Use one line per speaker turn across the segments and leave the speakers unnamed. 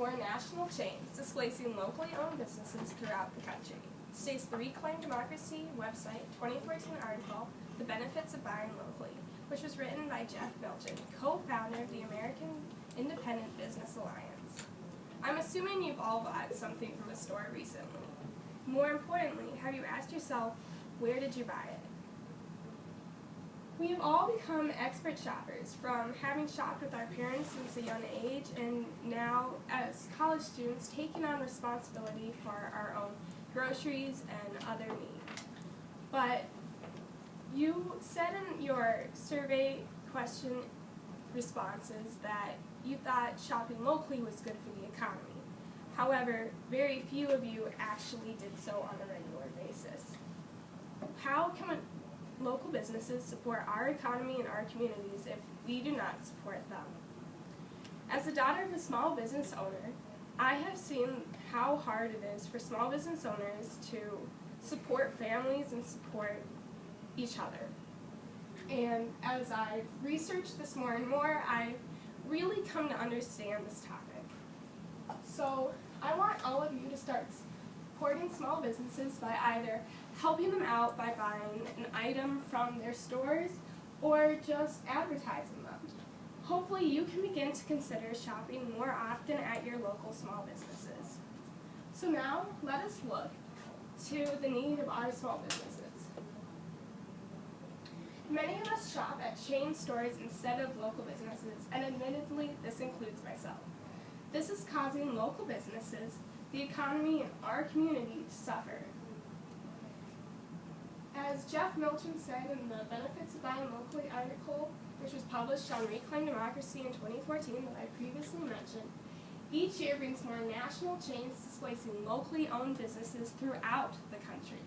more national chains displacing locally owned businesses throughout the country, states the Reclaim Democracy website 2014 article, The Benefits of Buying Locally, which was written by Jeff Milton, co-founder of the American Independent Business Alliance. I'm assuming you've all bought something from a store recently. More importantly, have you asked yourself, where did you buy it? We have all become expert shoppers, from having shopped with our parents since a young age and now as college students taking on responsibility for our own groceries and other needs. But you said in your survey question responses that you thought shopping locally was good for the economy. However, very few of you actually did so on a regular basis. How can local businesses support our economy and our communities if we do not support them? As the daughter of a small business owner, I have seen how hard it is for small business owners to support families and support each other. And as I've researched this more and more, I've really come to understand this topic. So I want all of you to start supporting small businesses by either helping them out by buying an item from their stores or just advertising them. Hopefully you can begin to consider shopping more often at your local small businesses. So now let us look to the need of our small businesses. Many of us shop at chain stores instead of local businesses, and admittedly this includes myself. This is causing local businesses, the economy, and our community to suffer. As Jeff Milton said in the Benefits of Buying Locally article, which was published on Reclaim Democracy in 2014 that I previously mentioned, each year brings more national chains displacing locally owned businesses throughout the country.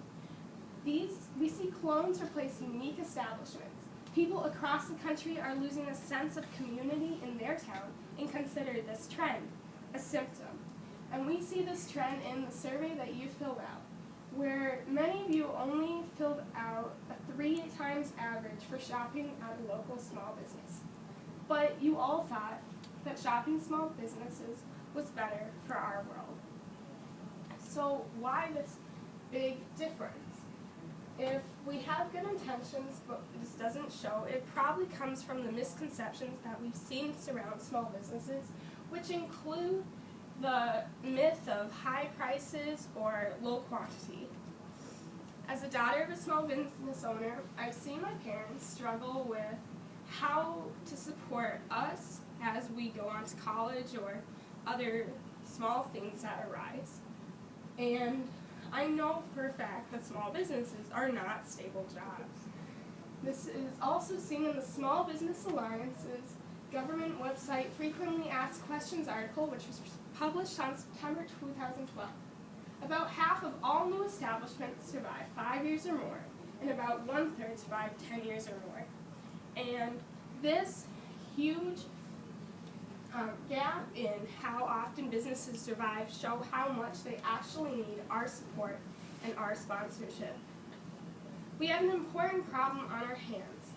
We see clones replace unique establishments. People across the country are losing a sense of community in their town and consider this trend a symptom. And we see this trend in the survey that you filled out, where many of you only filled out a 3 times average for shopping at a local small business. But you all thought that shopping small businesses was better for our world. So why this big difference? If we have good intentions, but this doesn't show, it probably comes from the misconceptions that we've seen surround small businesses, which include the myth of high prices or low quantity. As a daughter of a small business owner, I've seen my parents struggle with how to support us as we go on to college or other small things that arise. And I know for a fact that small businesses are not stable jobs. This is also seen in the Small Business Alliance's government website Frequently Asked Questions article, which was published on September 2012. About half of all new establishments survive 5 years or more, and about 1/3 survive 10 years or more. And this huge gap in how often businesses survive show how much they actually need our support and our sponsorship. We have an important problem on our hands.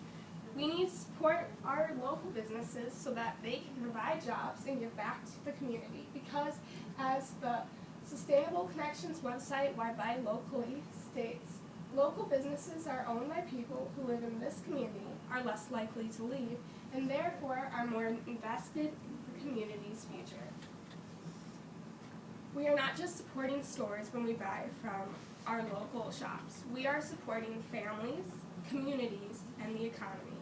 We need to support our local businesses so that they can provide jobs and give back to the community, because as the Sustainable Connections website, Why Buy Locally, states, local businesses are owned by people who live in this community, are less likely to leave, and therefore are more invested in the community's future. We are not just supporting stores when we buy from our local shops. We are supporting families, communities, and the economy.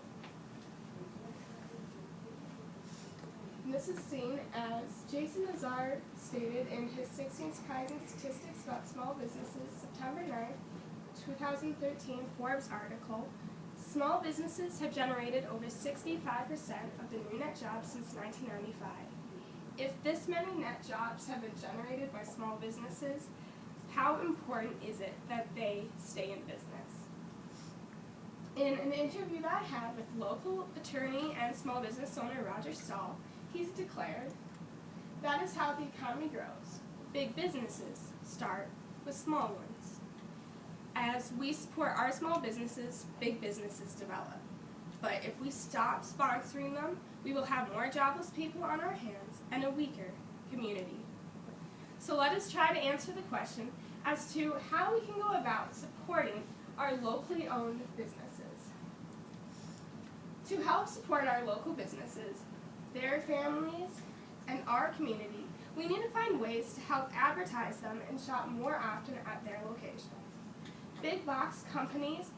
And this is seen as Jason Nazar stated in his 16 Surprising Statistics About Small Businesses, September 9, 2013 Forbes article. Small businesses have generated over 65% of the new net jobs since 1995. If this many net jobs have been generated by small businesses, how important is it that they stay in business? In an interview that I had with local attorney and small business owner Roger Stahl, he's declared, "That is how the economy grows. Big businesses start with small ones. As we support our small businesses, big businesses develop. But if we stop sponsoring them, we will have more jobless people on our hands and a weaker community So let us try to answer the question as to how we can go about supporting our locally owned businesses. To help support our local businesses, their families, and our community, we need to find ways to help advertise them and shop more often at their locations. Big box companies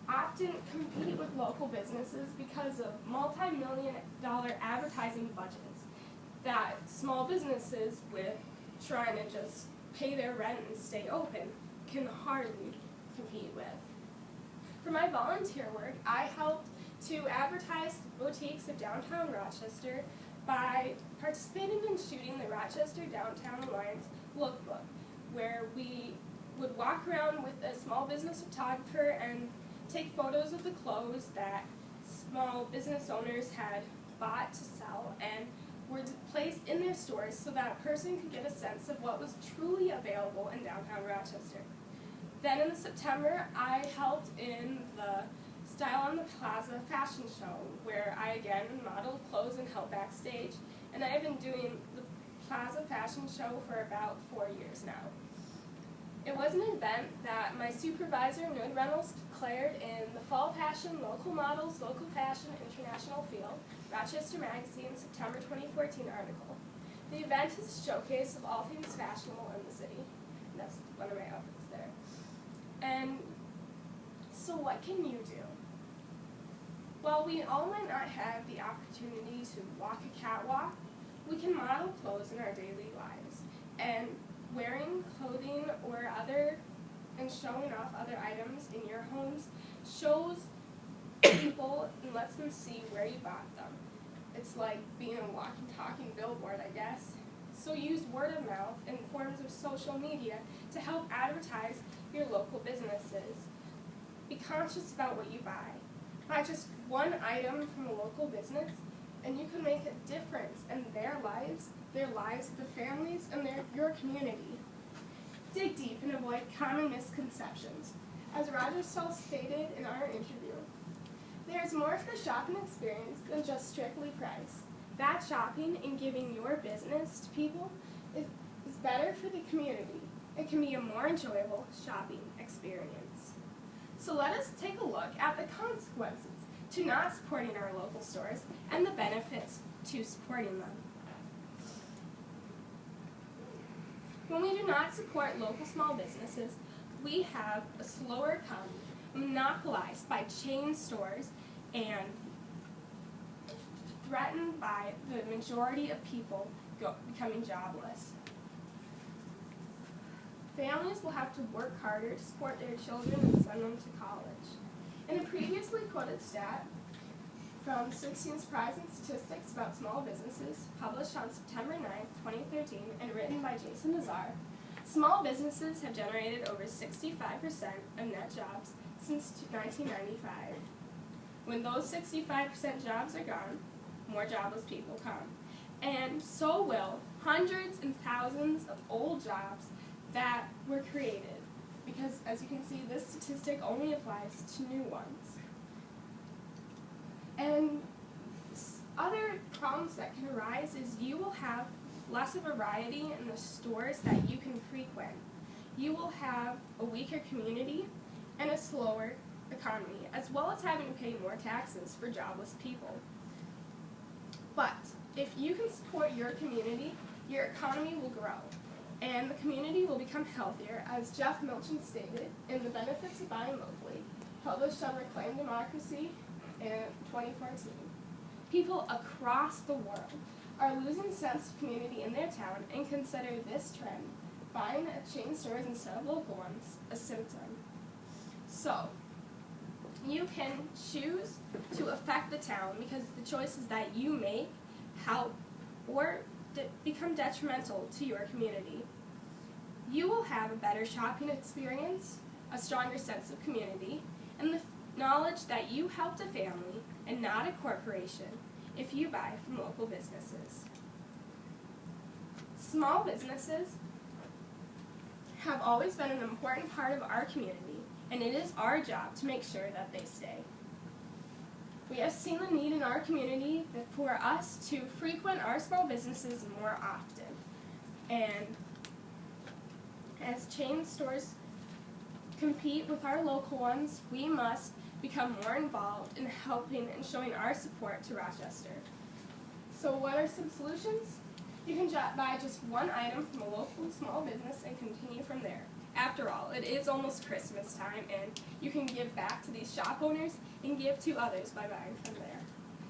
often compete with local businesses because of multi-million-dollar advertising budgets that small businesses with trying to just pay their rent and stay open can hardly compete with. For my volunteer work, I helped to advertise boutiques of downtown Rochester by participating in shooting the Rochester Downtown Alliance lookbook, where we would walk around with a small business photographer and take photos of the clothes that small business owners had bought to sell and were placed in their stores so that a person could get a sense of what was truly available in downtown Rochester. Then in September, I helped in the Style on the Plaza fashion show, where I again modeled clothes and helped backstage, and I have been doing the Plaza fashion show for about 4 years now. It was an event that my supervisor, Noon Reynolds, declared in the Fall Fashion Local Models, Local Fashion International Field, Rochester Magazine, September 2014 article. The event is a showcase of all things fashionable in the city. And that's one of my outfits there. And so what can you do? While we all might not have the opportunity to walk a catwalk, we can model clothes in our daily lives. And wearing clothing or and showing off other items in your homes shows people and lets them see where you bought them. It's like being a walking, talking billboard, I guess. So use word of mouth and forms of social media to help advertise your local businesses. Be conscious about what you buy. Buy just one item from a local business, and you can make a difference in their lives, the families, and your community. Dig deep and avoid common misconceptions. As Roger Stull stated in our interview, there is more to the shopping experience than just strictly price. That shopping and giving your business to people is better for the community. It can be a more enjoyable shopping experience. So let us take a look at the consequences to not supporting our local stores and the benefits to supporting them. When we do not support local small businesses, we have a slower economy monopolized by chain stores and threatened by the majority of people becoming jobless. Families will have to work harder to support their children and send them to college. In a previously quoted stat from 16 Surprising Statistics About Small Businesses, published on September 9, 2013, and written by Jason Nazar, small businesses have generated over 65% of net jobs since 1995. When those 65% jobs are gone, more jobless people come. And so will hundreds and thousands of old jobs that were created, because as you can see, this statistic only applies to new ones. And other problems that can arise is you will have less of a variety in the stores that you can frequent. You will have a weaker community and a slower economy, as well as having to pay more taxes for jobless people. But if you can support your community, your economy will grow, and the community will become healthier, as Jeff Milchin stated in The Benefits of Buying Locally, published on Reclaim Democracy in 2014. People across the world are losing sense of community in their town and consider this trend, buying at chain stores instead of local ones, a symptom. So, you can choose to affect the town because the choices that you make help or become detrimental to your community. You will have a better shopping experience, a stronger sense of community, and the knowledge that you helped a family and not a corporation if you buy from local businesses. Small businesses have always been an important part of our community, and it is our job to make sure that they stay. We have seen the need in our community for us to frequent our small businesses more often. And As chain stores compete with our local ones, we must become more involved in helping and showing our support to Rochester. So what are some solutions? You can buy just one item from a local small business and continue from there. After all, it is almost Christmas time, and you can give back to these shop owners and give to others by buying from there.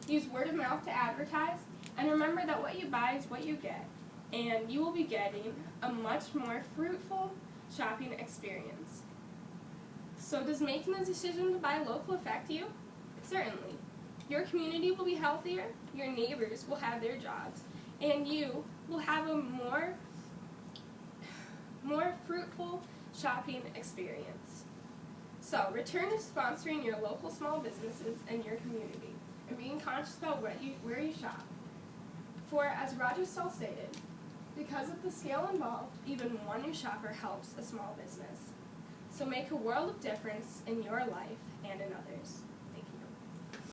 Use word of mouth to advertise, and remember that what you buy is what you get, and you will be getting a much more fruitful shopping experience. So does making the decision to buy local affect you? Certainly. Your community will be healthier, your neighbors will have their jobs, and you will have a more fruitful shopping experience. So return to sponsoring your local small businesses and your community, and being conscious about where you shop. For as Roger Stahl stated, because of the scale involved, even one new shopper helps a small business. So make a world of difference in your life and in others.